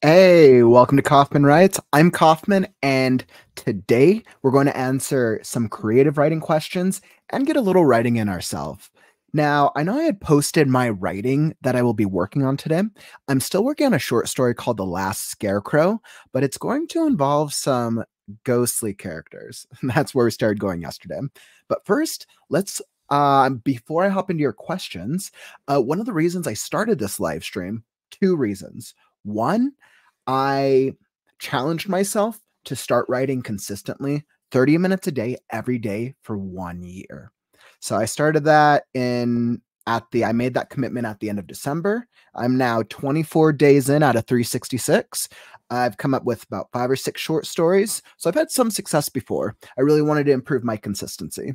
Hey, welcome to Kauffman Writes. I'm Kauffman, and today we're going to answer some creative writing questions and get a little writing in ourselves. Now, I know I had posted my writing that I will be working on today. I'm still working on a short story called The Last Scarecrow, but it's going to involve some ghostly characters. That's where we started going yesterday. But first, before I hop into your questions, one of the reasons I started this live stream, two reasons. One, I challenged myself to start writing consistently 30 minutes a day, every day for 1 year. So I started that I made that commitment at the end of December. I'm now 24 days in out of 366. I've come up with about 5 or 6 short stories. So I've had some success before. I really wanted to improve my consistency.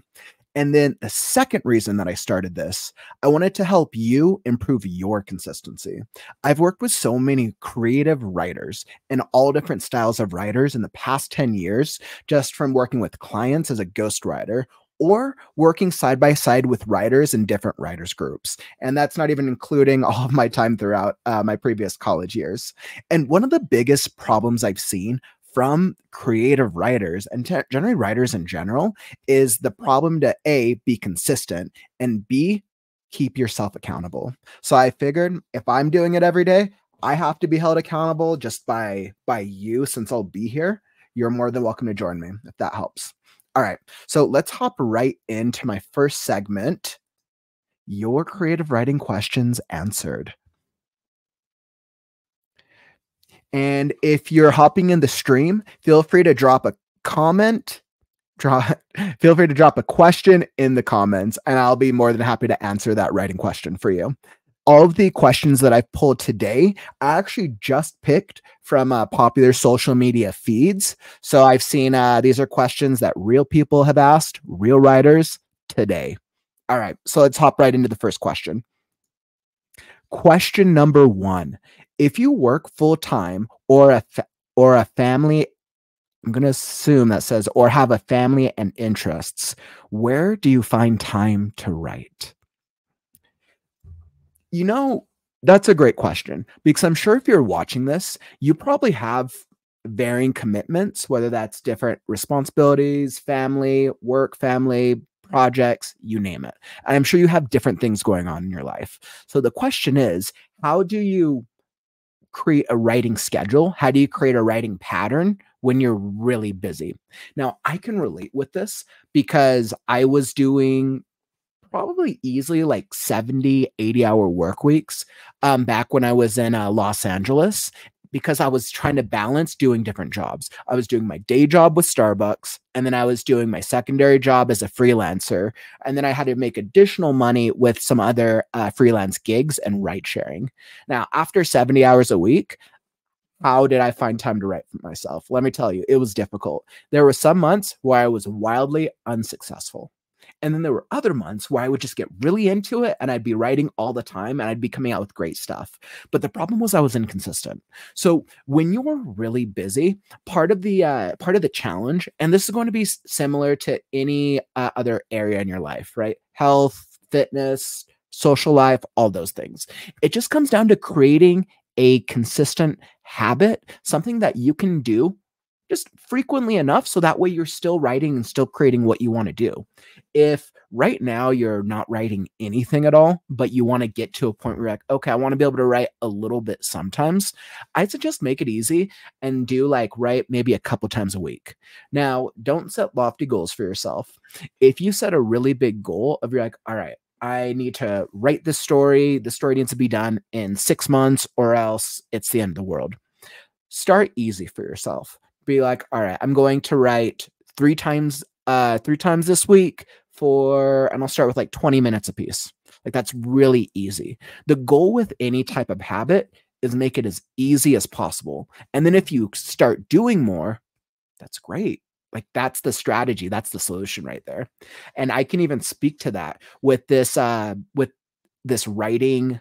And then the second reason that I started this, I wanted to help you improve your consistency. I've worked with so many creative writers and all different styles of writers in the past 10 years, just from working with clients as a ghostwriter or working side by side with writers in different writers groups. And that's not even including all of my time throughout my previous college years. And one of the biggest problems I've seen from creative writers and generally writers in general is the problem to A, be consistent, and B, keep yourself accountable. So I figured if I'm doing it every day, I have to be held accountable just by you. Since I'll be here, you're more than welcome to join me if that helps. All right, so let's hop right into my first segment, your creative writing questions answered. And if you're hopping in the stream, feel free to drop a comment. Feel free to drop a question in the comments, and I'll be more than happy to answer that writing question for you. All of the questions that I've pulled today, I actually just picked from popular social media feeds. So I've seen these are questions that real people have asked, real writers today. All right, so let's hop right into the first question. Question number 1. If you work full time or a family, I'm going to assume that says, or have a family and interests, where do you find time to write? You know, that's a great question because I'm sure if you're watching this, you probably have varying commitments, whether that's different responsibilities, family, work, family, projects, you name it. And I'm sure you have different things going on in your life. So the question is, how do you create a writing schedule? How do you create a writing pattern when you're really busy? Now, I can relate with this because I was doing probably easily like 70, 80-hour work weeks back when I was in Los Angeles because I was trying to balance doing different jobs. I was doing my day job with Starbucks, and then I was doing my secondary job as a freelancer, and then I had to make additional money with some other freelance gigs and ride sharing. Now, after 70 hours a week, how did I find time to write for myself? Let me tell you, it was difficult. There were some months where I was wildly unsuccessful. And then there were other months where I would just get really into it and I'd be writing all the time and I'd be coming out with great stuff. But the problem was I was inconsistent. So when you're really busy, part of the challenge, and this is going to be similar to any other area in your life, right? Health, fitness, social life, all those things. It just comes down to creating a consistent habit, something that you can do just frequently enough so that way you're still writing and still creating what you want to do. If right now you're not writing anything at all, but you want to get to a point where you're like, okay, I want to be able to write a little bit sometimes, I'd suggest make it easy and do like write maybe a couple times a week. Now, don't set lofty goals for yourself. If you set a really big goal of you're like, all right, I need to write this story. The story needs to be done in 6 months or else it's the end of the world. Start easy for yourself. Be like, all right, I'm going to write 3 times this week and I'll start with like 20 minutes a piece. Like that's really easy. The goal with any type of habit is make it as easy as possible. And then if you start doing more, that's great. Like that's the strategy. That's the solution right there. And I can even speak to that with this writing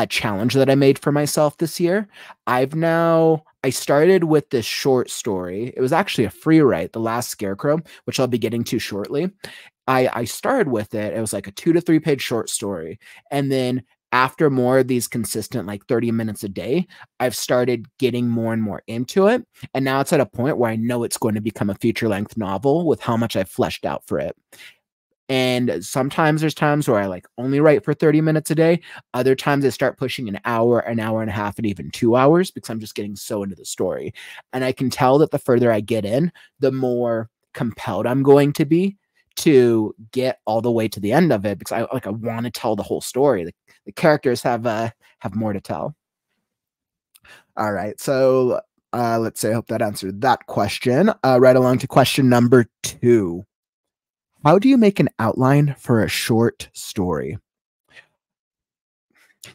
challenge that I made for myself this year. I started with this short story. It was actually a free write, The Last Scarecrow, which I'll be getting to shortly. I started with it. It was like a 2 to 3 page short story. And then after more of these consistent, like 30 minutes a day, I've started getting more and more into it. And now it's at a point where I know it's going to become a feature length novel with how much I've fleshed out for it. And sometimes there's times where I like only write for 30 minutes a day. Other times I start pushing an hour and a half, and even 2 hours because I'm just getting so into the story. And I can tell that the further I get in, the more compelled I'm going to be to get all the way to the end of it because I want to tell the whole story. The characters have more to tell. All right. So let's say I hope that answered that question. Right along to question number 2. How do you make an outline for a short story?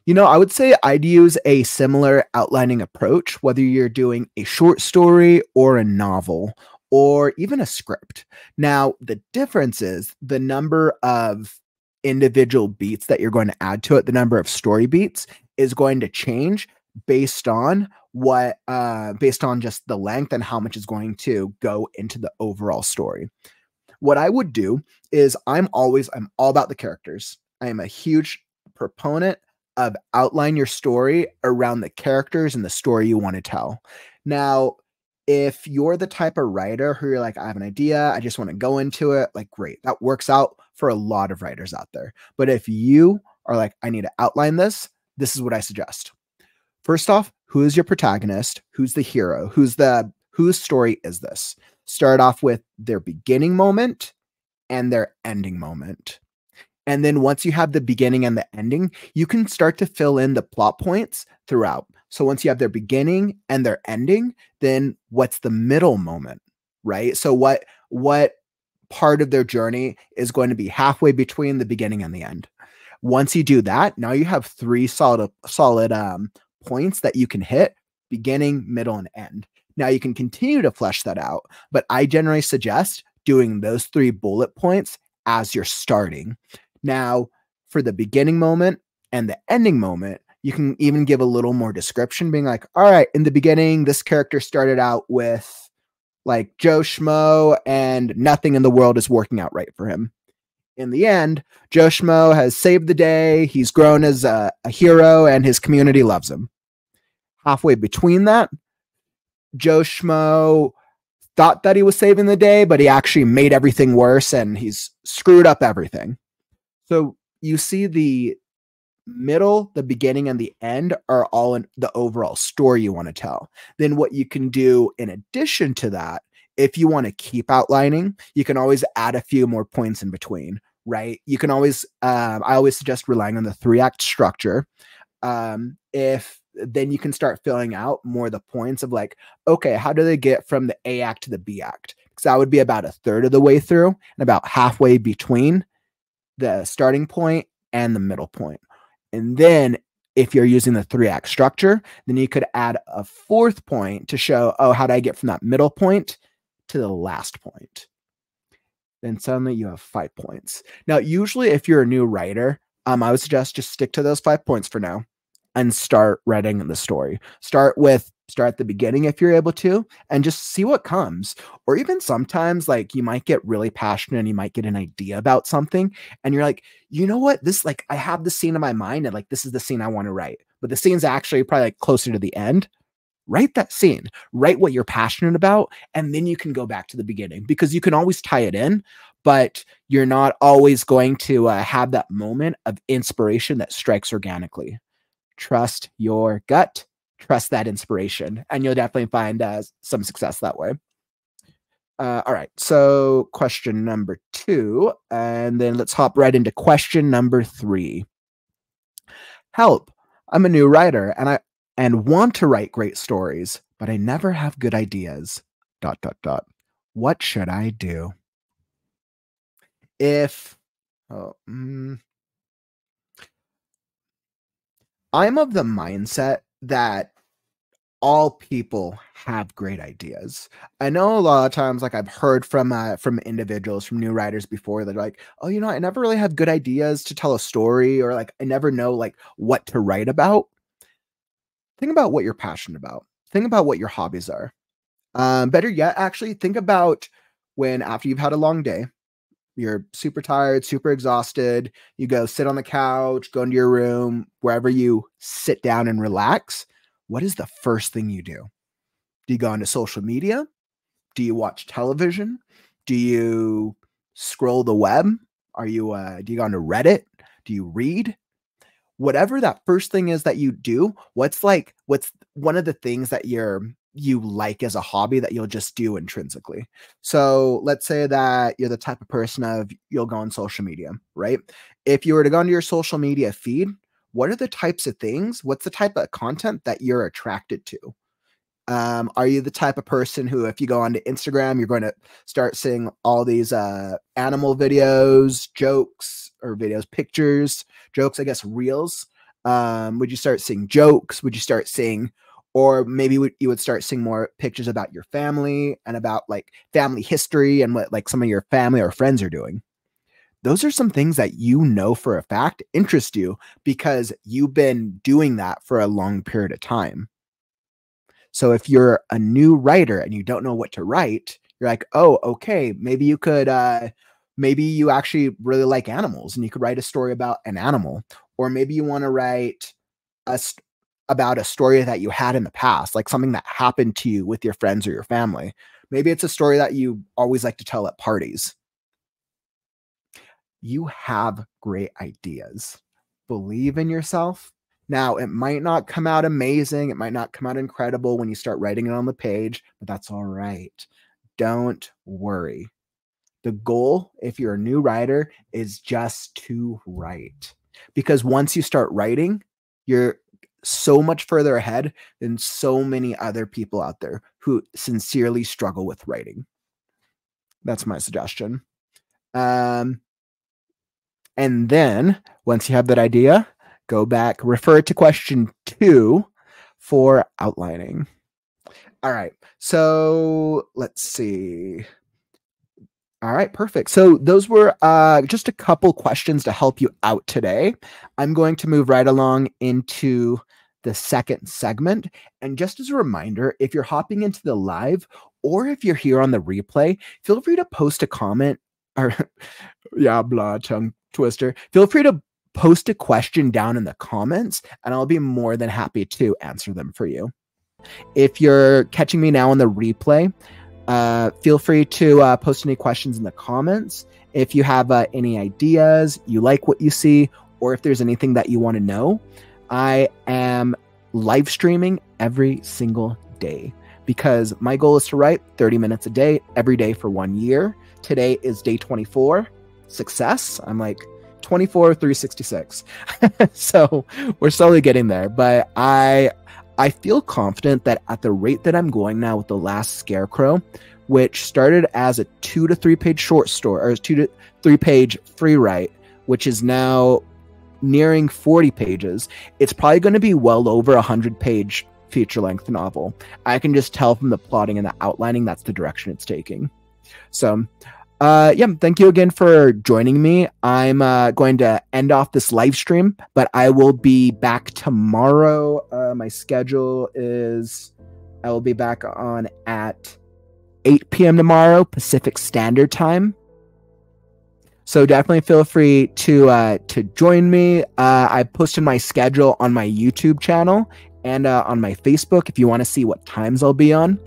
I would say I'd use a similar outlining approach, whether you're doing a short story or a novel or even a script. Now, the difference is the number of individual beats that you're going to add to it, the number of story beats is going to change based on based on just the length and how much is going to go into the overall story. What I would do is I'm all about the characters. I am a huge proponent of outline your story around the characters and the story you want to tell. Now, if you're the type of writer who you're like, I have an idea, I just want to go into it, like, great. That works out for a lot of writers out there. But if you are like, I need to outline this is what I suggest. First off, who is your protagonist? Who's the hero? Whose story is this? Start off with their beginning moment and their ending moment. And then once you have the beginning and the ending, you can start to fill in the plot points throughout. So once you have their beginning and their ending, then what's the middle moment, right? So what part of their journey is going to be halfway between the beginning and the end? Once you do that, now you have 3 solid points that you can hit: beginning, middle, and end. Now you can continue to flesh that out, but I generally suggest doing those 3 bullet points as you're starting. Now, for the beginning moment and the ending moment, you can even give a little more description, being like, all right, in the beginning, this character started out with like Joe Schmo and nothing in the world is working out right for him. In the end, Joe Schmo has saved the day. He's grown as a hero and his community loves him. Halfway between that, Joe Schmo thought that he was saving the day, but he actually made everything worse and he's screwed up everything. So you see the middle, the beginning, and the end are all in the overall story you want to tell. Then what you can do in addition to that, if you want to keep outlining, you can always add a few more points in between, right? You can always, I always suggest relying on the 3-act structure. If then you can start filling out more the points of like, okay, how do they get from the A act to the B act? Because that would be about a third of the way through and about halfway between the starting point and the middle point. And then if you're using the 3-act structure, then you could add a 4th point to show, oh, how do I get from that middle point to the last point? Then suddenly you have 5 points. Now, usually if you're a new writer, I would suggest just stick to those 5 points for now and start writing the story. Start at the beginning if you're able to, and just see what comes. Or even sometimes like you might get really passionate and you might get an idea about something and you're like, you know what, this, like, I have the scene in my mind and like this is the scene I want to write, but the scene's actually probably like closer to the end. Write that scene, write what you're passionate about, and then you can go back to the beginning because you can always tie it in, but you're not always going to have that moment of inspiration that strikes organically. Trust your gut, trust that inspiration, and you'll definitely find some success that way. All right, so question number 2, and then let's hop right into question number 3. Help! I'm a new writer, and want to write great stories, but I never have good ideas. ... What should I do? If oh, I'm of the mindset that all people have great ideas. I know a lot of times, like I've heard from individuals, from new writers before, they're like, "Oh, I never really have good ideas to tell a story, or like I never know like what to write about." Think about what you're passionate about. Think about what your hobbies are. Better yet, actually, think about when after you've had a long day, You're super tired, super exhausted. You go sit on the couch, go into your room, wherever you sit down and relax. What is the first thing you do? Do you go onto social media? Do you watch television? Do you scroll the web? Do you go onto Reddit? Do you read? Whatever that first thing is that you do, what's one of the things that you like as a hobby that you'll just do intrinsically. So let's say that you're the type of person of you'll go on social media, right? If you were to go into your social media feed, what are the types of things? What's the type of content that you're attracted to? Are you the type of person who, if you go onto Instagram, you're going to start seeing all these animal videos, jokes, or videos, pictures, jokes, I guess, reels? Would you start seeing jokes? Would you start seeing, or maybe you would start seeing more pictures about your family and about like family history and what like some of your family or friends are doing? Those are some things that you know for a fact interest you because you've been doing that for a long period of time. So if you're a new writer and you don't know what to write, you're like, oh, okay, maybe you could, maybe you actually really like animals and you could write a story about an animal. Or maybe you want to write about a story that you had in the past, like something that happened to you with your friends or your family. Maybe it's a story that you always like to tell at parties. You have great ideas. Believe in yourself. Now, it might not come out amazing. It might not come out incredible when you start writing it on the page, but that's all right. Don't worry. The goal, if you're a new writer, is just to write. Because once you start writing, you're so much further ahead than so many other people out there who sincerely struggle with writing. That's my suggestion. And then once you have that idea, go back, refer to question 2 for outlining. All right. So let's see. All right, perfect. So those were just a couple questions to help you out today. I'm going to move right along into the second segment. And just as a reminder, if you're hopping into the live or if you're here on the replay, feel free to post a comment or yeah, blah, tongue twister. Feel free to post a question down in the comments and I'll be more than happy to answer them for you. If you're catching me now on the replay, feel free to post any questions in the comments. If you have any ideas, you like what you see, or if there's anything that you want to know, I am live streaming every single day because my goal is to write 30 minutes a day, every day for 1 year. Today is day 24. Success. I'm like 24, 366. So we're slowly getting there, but I feel confident that at the rate that I'm going now with The Last Scarecrow, which started as a 2 to 3 page short story, or 2 to 3 page free write, which is now nearing 40 pages, it's probably going to be well over 100 page feature length novel. I can just tell from the plotting and the outlining that's the direction it's taking. So yeah, thank you again for joining me. I'm going to end off this live stream, but I will be back tomorrow. My schedule is I will be back on at 8 p.m. tomorrow, Pacific Standard Time. So definitely feel free to join me. I posted my schedule on my YouTube channel and on my Facebook if you want to see what times I'll be on.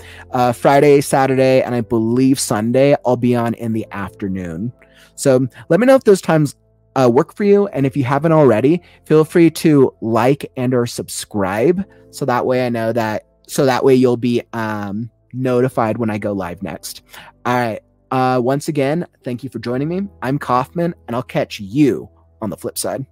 Friday, Saturday, and I believe Sunday, I'll be on in the afternoon. So let me know if those times work for you. And if you haven't already, feel free to like and or subscribe. So that way I know that, so that way you'll be notified when I go live next. All right. Once again, thank you for joining me. I'm Kauffman, and I'll catch you on the flip side.